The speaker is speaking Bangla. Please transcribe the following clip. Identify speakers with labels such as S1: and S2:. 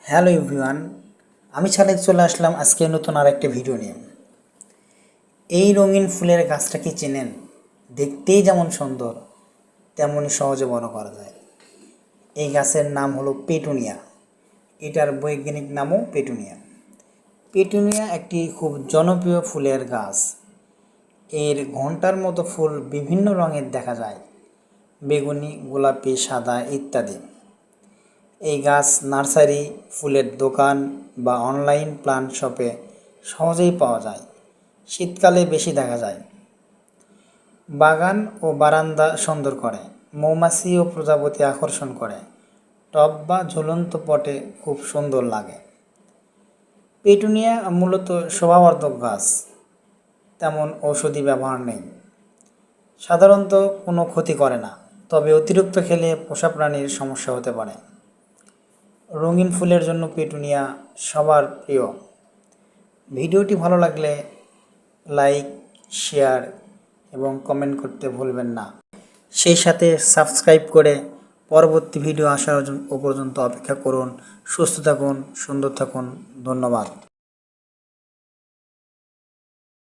S1: হ্যালো এভরিওয়ান, আমি ছালেক চলে আসলাম আজকে নতুন আরেকটা ভিডিও নিয়ে। এই রঙিন ফুলের গাছটা কি চেনেন? দেখতেই যেমন সুন্দর তেমনই সহজে বড় করা যায়। এই গাছের নাম হলো পেটুনিয়া। এটার বৈজ্ঞানিক নামও পেটুনিয়া। পেটুনিয়া একটি খুব জনপ্রিয় ফুলের গাছ। এর ঘণ্টার মতো ফুল বিভিন্ন রঙের দেখা যায়, বেগুনি, গোলাপি, সাদা ইত্যাদি। এই গাছ নার্সারি, ফুলের দোকান বা অনলাইন প্লান্ট শপে সহজেই পাওয়া যায়। শীতকালে বেশি দেখা যায়। বাগান ও বারান্দা সুন্দর করে, মৌমাছি ও প্রজাপতি আকর্ষণ করে, টব বা ঝুলন্ত পটে খুব সুন্দর লাগে। পেটুনিয়া মূলত শোভাবর্ধক গাছ, তেমন ঔষধি ব্যবহার নেই, সাধারণত কোনো ক্ষতি করে না, তবে অতিরিক্ত খেলে পোষা প্রাণীর সমস্যা হতে পারে। রঙিন ফুলের জন্য পেটুনিয়া সবার প্রিয়। ভিডিওটি ভালো লাগলে লাইক, শেয়ার এবং কমেন্ট করতে ভুলবেন না। সেই সাথে সাবস্ক্রাইব করে পরবর্তী ভিডিও আসার পর্যন্ত অপেক্ষা করুন। সুস্থ থাকুন, সুন্দর থাকুন। ধন্যবাদ।